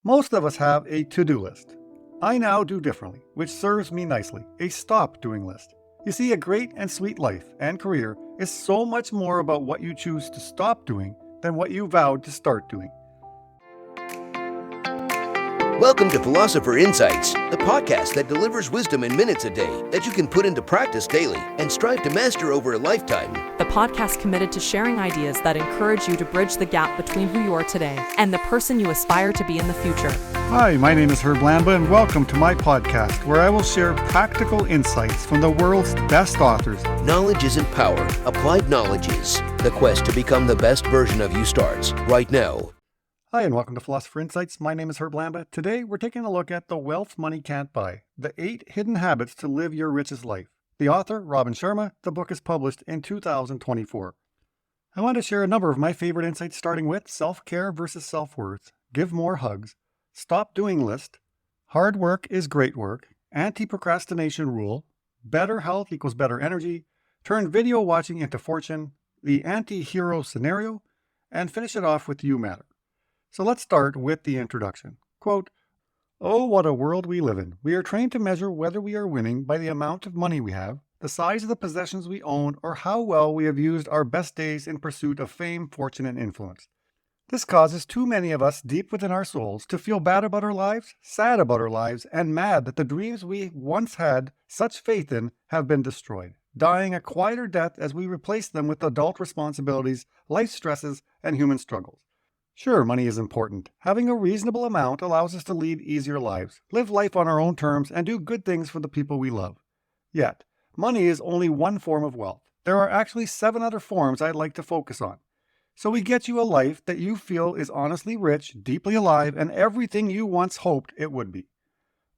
Most of us have a to-do list. I now do differently, which serves me nicely, a stop-doing list. You see, a great and sweet life and career is so much more about what you choose to stop doing than what you vowed to start doing. Welcome to Philosopher Insights, the podcast that delivers wisdom in minutes a day that you can put into practice daily and strive to master over a lifetime. The podcast committed to sharing ideas that encourage you to bridge the gap between who you are today and the person you aspire to be in the future. Hi, my name is Herb Lamba, and welcome to my podcast where I will share practical insights from the world's best authors. Knowledge isn't power. Applied knowledge is. The quest to become the best version of you starts right now. Hi, and welcome to Philosopher Insights. My name is Herb Lamba. Today, we're taking a look at The Wealth Money Can't Buy, the 8 Hidden Habits to Live Your Richest Life. The author, Robin Sharma. The book is published in 2024. I want to share a number of my favorite insights, starting with self-care versus self-worth, give more hugs, stop doing list, hard work is great work, anti-procrastination rule, better health equals better energy, turn video watching into fortune, the anti-hero scenario, and finish it off with You Matter. So let's start with the introduction. Quote, "Oh, what a world we live in. We are trained to measure whether we are winning by the amount of money we have, the size of the possessions we own, or how well we have used our best days in pursuit of fame, fortune, and influence. This causes too many of us deep within our souls to feel bad about our lives, sad about our lives, and mad that the dreams we once had such faith in have been destroyed, dying a quieter death as we replace them with adult responsibilities, life stresses, and human struggles. Sure, money is important. Having a reasonable amount allows us to lead easier lives, live life on our own terms, and do good things for the people we love. Yet, money is only one form of wealth. There are actually 7 other forms I'd like to focus on. So we get you a life that you feel is honestly rich, deeply alive, and everything you once hoped it would be.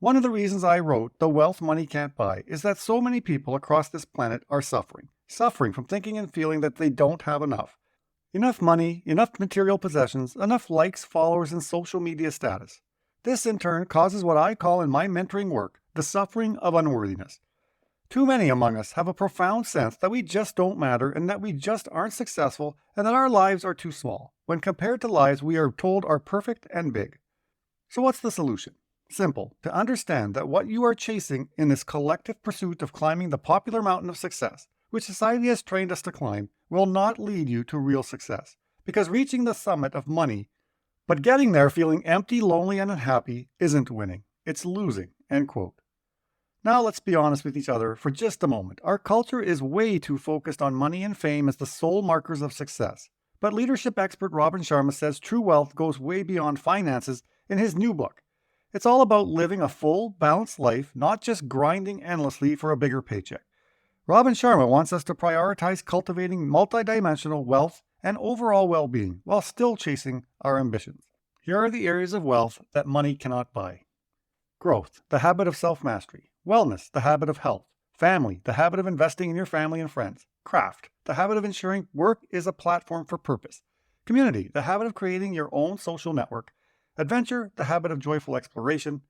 One of the reasons I wrote The Wealth Money Can't Buy is that so many people across this planet are suffering from thinking and feeling that they don't have enough. Enough money, enough material possessions, enough likes, followers, and social media status. This in turn causes what I call in my mentoring work, the suffering of unworthiness. Too many among us have a profound sense that we just don't matter and that we just aren't successful and that our lives are too small, when compared to lives we are told are perfect and big. So what's the solution? Simple, to understand that what you are chasing in this collective pursuit of climbing the popular mountain of success, which society has trained us to climb, will not lead you to real success. Because reaching the summit of money, but getting there feeling empty, lonely, and unhappy isn't winning. It's losing." End quote. Now let's be honest with each other for just a moment. Our culture is way too focused on money and fame as the sole markers of success. But leadership expert Robin Sharma says true wealth goes way beyond finances in his new book. It's all about living a full, balanced life, not just grinding endlessly for a bigger paycheck. Robin Sharma wants us to prioritize cultivating multidimensional wealth and overall well-being while still chasing our ambitions. Here are the areas of wealth that money cannot buy. Growth, the habit of self-mastery. Wellness, the habit of health. Family, the habit of investing in your family and friends. Craft, the habit of ensuring work is a platform for purpose. Community, the habit of creating your own social network. Adventure, the habit of joyful exploration.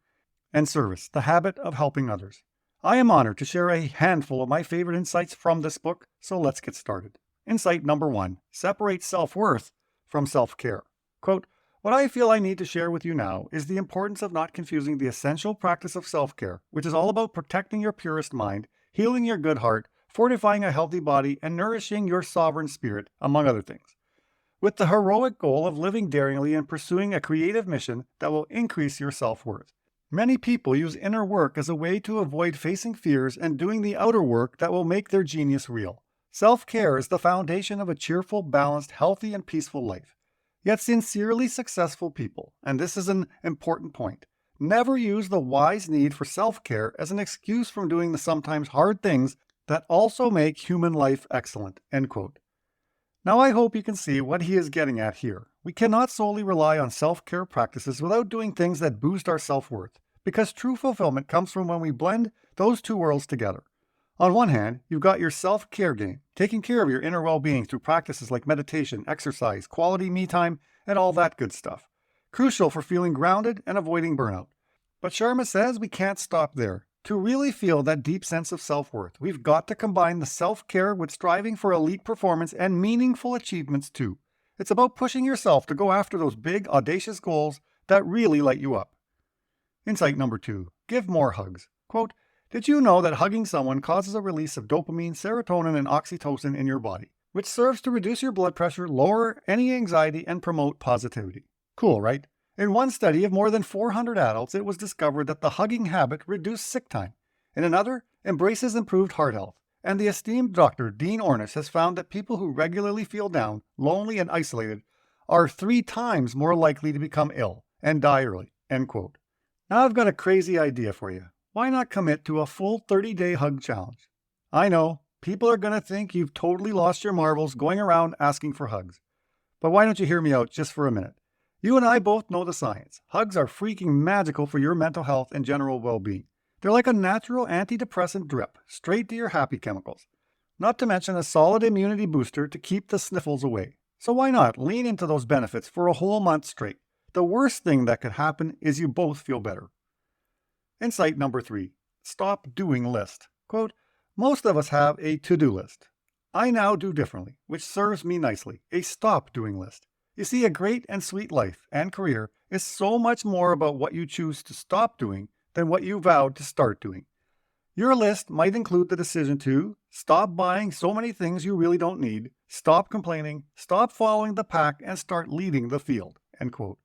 And service, the habit of helping others. I am honored to share a handful of my favorite insights from this book, so let's get started. Insight number 1, separate self-worth from self-care. Quote, "What I feel I need to share with you now is the importance of not confusing the essential practice of self-care, which is all about protecting your purest mind, healing your good heart, fortifying a healthy body, and nourishing your sovereign spirit, among other things, with the heroic goal of living daringly and pursuing a creative mission that will increase your self-worth. Many people use inner work as a way to avoid facing fears and doing the outer work that will make their genius real. Self-care is the foundation of a cheerful, balanced, healthy, and peaceful life. Yet sincerely successful people, and this is an important point, never use the wise need for self-care as an excuse from doing the sometimes hard things that also make human life excellent." End quote. Now I hope you can see what he is getting at here. We cannot solely rely on self-care practices without doing things that boost our self-worth, because true fulfillment comes from when we blend those two worlds together. On one hand, you've got your self-care game, taking care of your inner well-being through practices like meditation, exercise, quality me time, and all that good stuff. Crucial for feeling grounded and avoiding burnout. But Sharma says we can't stop there. To really feel that deep sense of self-worth, we've got to combine the self-care with striving for elite performance and meaningful achievements too. It's about pushing yourself to go after those big, audacious goals that really light you up. Insight number 2. Give more hugs. Quote, did you know that hugging someone causes a release of dopamine, serotonin, and oxytocin in your body, which serves to reduce your blood pressure, lower any anxiety, and promote positivity? Cool, right? In one study of more than 400 adults, it was discovered that the hugging habit reduced sick time. In another, embraces improved heart health. And the esteemed Dr. Dean Ornish has found that people who regularly feel down, lonely, and isolated are 3 times more likely to become ill and die early. End quote. Now I've got a crazy idea for you. Why not commit to a full 30-day hug challenge? I know, people are going to think you've totally lost your marbles going around asking for hugs. But why don't you hear me out just for a minute? You and I both know the science. Hugs are freaking magical for your mental health and general well-being. They're like a natural antidepressant drip, straight to your happy chemicals. Not to mention a solid immunity booster to keep the sniffles away. So why not lean into those benefits for a whole month straight? The worst thing that could happen is you both feel better. Insight number 3. Stop doing list. Quote, most of us have a to-do list. I now do differently, which serves me nicely. A stop doing list. You see, a great and sweet life and career is so much more about what you choose to stop doing than what you vowed to start doing. Your list might include the decision to stop buying so many things you really don't need, stop complaining, stop following the pack, and start leading the field. End quote.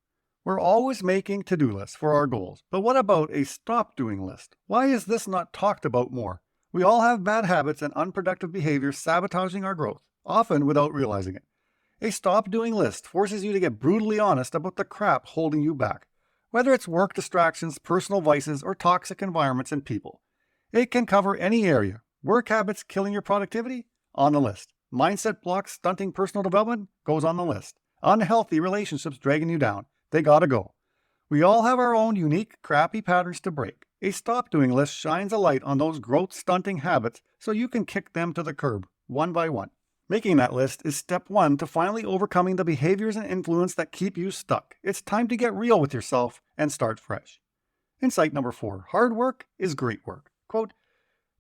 We're always making to-do lists for our goals, but what about a stop doing list? Why is this not talked about more? We all have bad habits and unproductive behaviors sabotaging our growth, often without realizing it. A stop doing list forces you to get brutally honest about the crap holding you back, whether it's work distractions, personal vices, or toxic environments and people. It can cover any area. Work habits killing your productivity? On the list. Mindset blocks stunting personal development? Goes on the list. Unhealthy relationships dragging you down? They gotta go. We all have our own unique, crappy patterns to break. A stop doing list shines a light on those growth stunting habits so you can kick them to the curb, one by one. Making that list is step 1 to finally overcoming the behaviors and influence that keep you stuck. It's time to get real with yourself and start fresh. Insight number 4. Hard work is great work. Quote,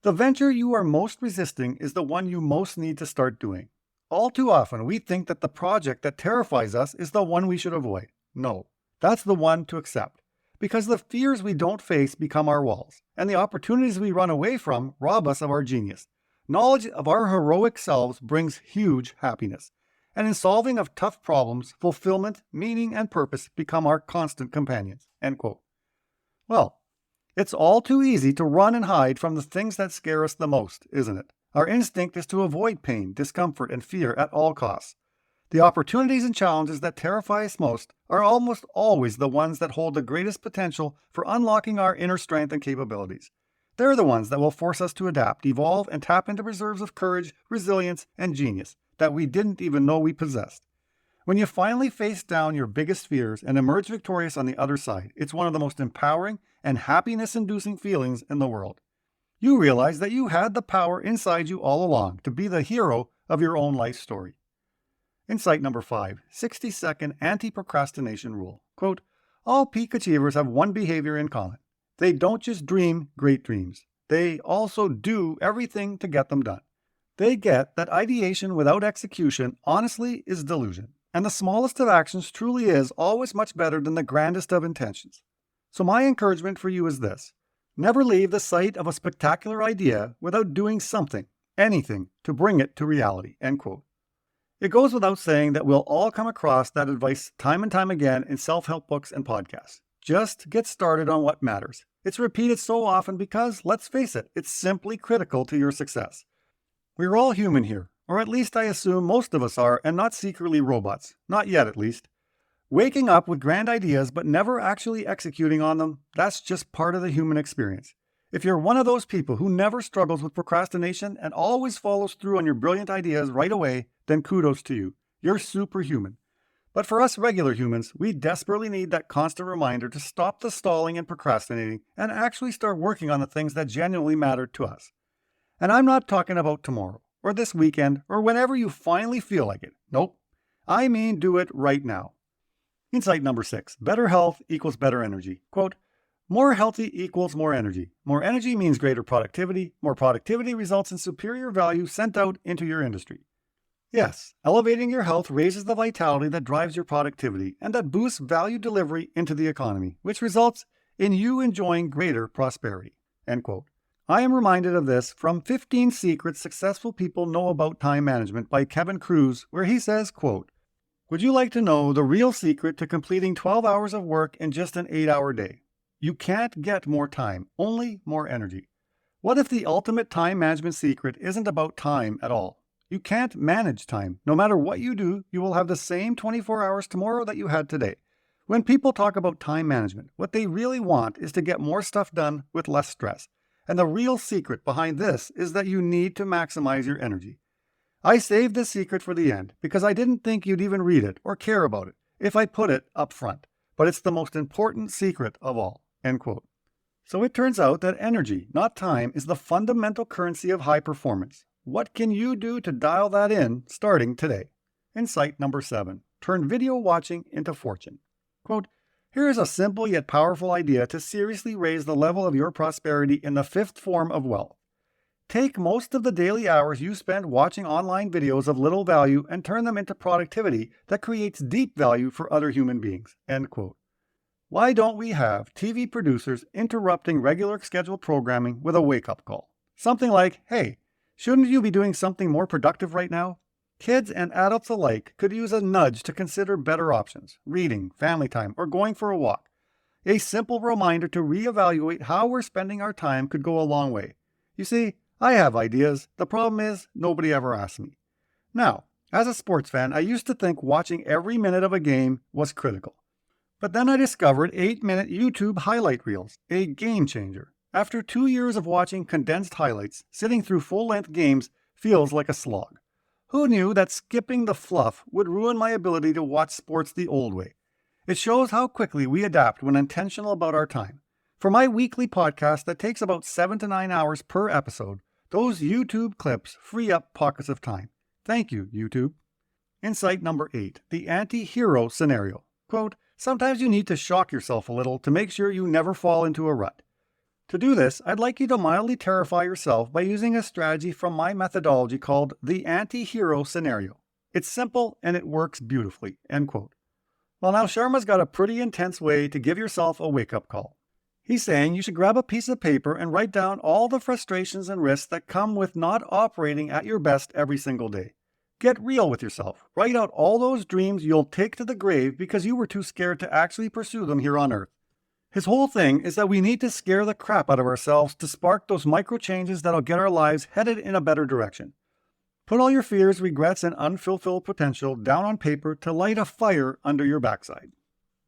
the venture you are most resisting is the one you most need to start doing. All too often, we think that the project that terrifies us is the one we should avoid. No, that's the one to accept. Because the fears we don't face become our walls, and the opportunities we run away from rob us of our genius. Knowledge of our heroic selves brings huge happiness. And in solving of tough problems, fulfillment, meaning, and purpose become our constant companions. End quote. Well, it's all too easy to run and hide from the things that scare us the most, isn't it? Our instinct is to avoid pain, discomfort, and fear at all costs. The opportunities and challenges that terrify us most are almost always the ones that hold the greatest potential for unlocking our inner strength and capabilities. They're the ones that will force us to adapt, evolve, and tap into reserves of courage, resilience, and genius that we didn't even know we possessed. When you finally face down your biggest fears and emerge victorious on the other side, it's one of the most empowering and happiness-inducing feelings in the world. You realize that you had the power inside you all along to be the hero of your own life story. Insight number 5, 60-second anti-procrastination rule. Quote, all peak achievers have one behavior in common. They don't just dream great dreams. They also do everything to get them done. They get that ideation without execution honestly is delusion, and the smallest of actions truly is always much better than the grandest of intentions. So my encouragement for you is this. Never leave the sight of a spectacular idea without doing something, anything, to bring it to reality. End quote. It goes without saying that we'll all come across that advice time and time again in self-help books and podcasts. Just get started on what matters. It's repeated so often because, let's face it, it's simply critical to your success. We're all human here, or at least I assume most of us are, and not secretly robots. Not yet, at least. Waking up with grand ideas but never actually executing on them, that's just part of the human experience. If you're one of those people who never struggles with procrastination and always follows through on your brilliant ideas right away, then kudos to you. You're superhuman. But for us regular humans, we desperately need that constant reminder to stop the stalling and procrastinating and actually start working on the things that genuinely matter to us. And I'm not talking about tomorrow, or this weekend, or whenever you finally feel like it. Nope. I mean do it right now. Insight number 6. Better health equals better energy. Quote, more healthy equals more energy. More energy means greater productivity. More productivity results in superior value sent out into your industry. Yes, elevating your health raises the vitality that drives your productivity and that boosts value delivery into the economy, which results in you enjoying greater prosperity. End quote. I am reminded of this from 15 Secrets Successful People Know About Time Management by Kevin Kruse, where he says, quote, "Would you like to know the real secret to completing 12 hours of work in just an 8-hour day? You can't get more time, only more energy. What if the ultimate time management secret isn't about time at all? You can't manage time. No matter what you do, you will have the same 24 hours tomorrow that you had today. When people talk about time management, what they really want is to get more stuff done with less stress. And the real secret behind this is that you need to maximize your energy. I saved this secret for the end because I didn't think you'd even read it or care about it if I put it up front. But it's the most important secret of all." End quote. So it turns out that energy, not time, is the fundamental currency of high performance. What can you do to dial that in starting today? Insight number 7. Turn video watching into fortune. Quote, "Here is a simple yet powerful idea to seriously raise the level of your prosperity in the 5th form of wealth. Take most of the daily hours you spend watching online videos of little value and turn them into productivity that creates deep value for other human beings." End quote. Why don't we have TV producers interrupting regular scheduled programming with a wake-up call? Something like, "Hey, shouldn't you be doing something more productive right now?" Kids and adults alike could use a nudge to consider better options, reading, family time, or going for a walk. A simple reminder to reevaluate how we're spending our time could go a long way. You see, I have ideas. The problem is, nobody ever asks me. Now, as a sports fan, I used to think watching every minute of a game was critical. But then I discovered 8-minute YouTube highlight reels, a game changer. After 2 years of watching condensed highlights, sitting through full-length games feels like a slog. Who knew that skipping the fluff would ruin my ability to watch sports the old way? It shows how quickly we adapt when intentional about our time. For my weekly podcast that takes about 7 to 9 hours per episode, those YouTube clips free up pockets of time. Thank you, YouTube. Insight number 8, the anti-hero scenario. Quote, "Sometimes you need to shock yourself a little to make sure you never fall into a rut. To do this, I'd like you to mildly terrify yourself by using a strategy from my methodology called the anti-hero scenario. It's simple and it works beautifully." End quote. Well, now Sharma's got a pretty intense way to give yourself a wake-up call. He's saying you should grab a piece of paper and write down all the frustrations and risks that come with not operating at your best every single day. Get real with yourself. Write out all those dreams you'll take to the grave because you were too scared to actually pursue them here on Earth. His whole thing is that we need to scare the crap out of ourselves to spark those micro changes that'll get our lives headed in a better direction. Put all your fears, regrets, and unfulfilled potential down on paper to light a fire under your backside.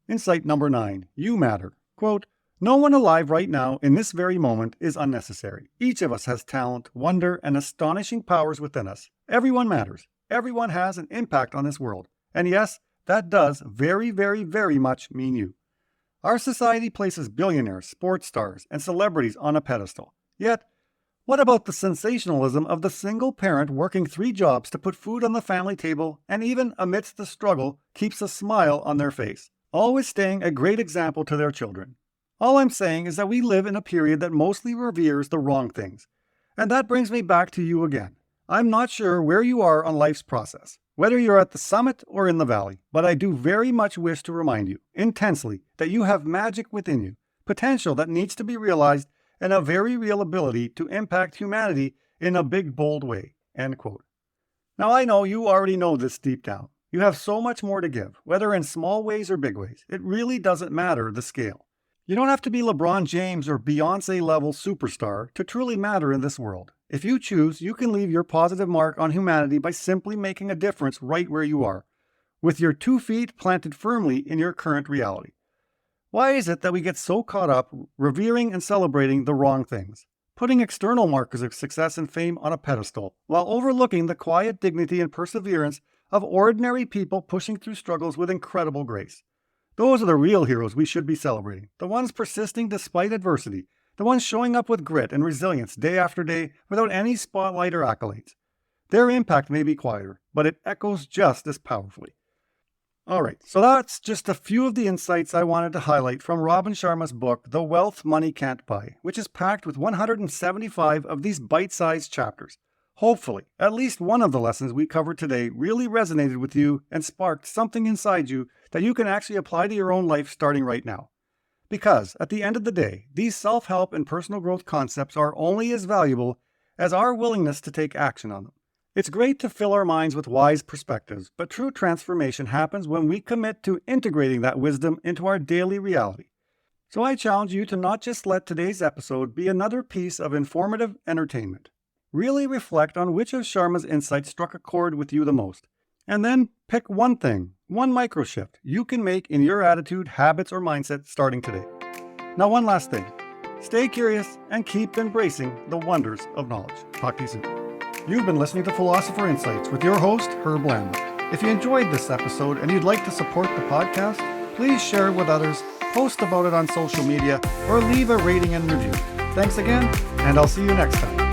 Insight number 9. You matter. Quote, "No one alive right now in this very moment is unnecessary. Each of us has talent, wonder, and astonishing powers within us. Everyone matters. Everyone has an impact on this world. And yes, that does very, very, very much mean you. Our society places billionaires, sports stars, and celebrities on a pedestal. Yet, what about the sensationalism of the single parent working 3 jobs to put food on the family table and even amidst the struggle keeps a smile on their face, always staying a great example to their children? All I'm saying is that we live in a period that mostly reveres the wrong things. And that brings me back to you again. I'm not sure where you are on life's process, whether you're at the summit or in the valley, but I do very much wish to remind you, intensely, that you have magic within you, potential that needs to be realized, and a very real ability to impact humanity in a big, bold way." End quote. Now I know you already know this deep down. You have so much more to give, whether in small ways or big ways. It really doesn't matter the scale. You don't have to be LeBron James or Beyoncé-level superstar to truly matter in this world. If you choose, you can leave your positive mark on humanity by simply making a difference right where you are, with your 2 feet planted firmly in your current reality. Why is it that we get so caught up revering and celebrating the wrong things, putting external markers of success and fame on a pedestal, while overlooking the quiet dignity and perseverance of ordinary people pushing through struggles with incredible grace? Those are the real heroes we should be celebrating, the ones persisting despite adversity, the ones showing up with grit and resilience day after day without any spotlight or accolades. Their impact may be quieter, but it echoes just as powerfully. Alright, so that's just a few of the insights I wanted to highlight from Robin Sharma's book, The Wealth Money Can't Buy, which is packed with 175 of these bite-sized chapters. Hopefully, at least one of the lessons we covered today really resonated with you and sparked something inside you that you can actually apply to your own life starting right now. Because, at the end of the day, these self-help and personal growth concepts are only as valuable as our willingness to take action on them. It's great to fill our minds with wise perspectives, but true transformation happens when we commit to integrating that wisdom into our daily reality. So I challenge you to not just let today's episode be another piece of informative entertainment. Really reflect on which of Sharma's insights struck a chord with you the most. And then pick one thing, one micro shift you can make in your attitude, habits, or mindset starting today. Now, one last thing. Stay curious and keep embracing the wonders of knowledge. Talk to you soon. You've been listening to Philosopher Insights with your host, Herb Lambert. If you enjoyed this episode and you'd like to support the podcast, please share it with others, post about it on social media, or leave a rating and review. Thanks again, and I'll see you next time.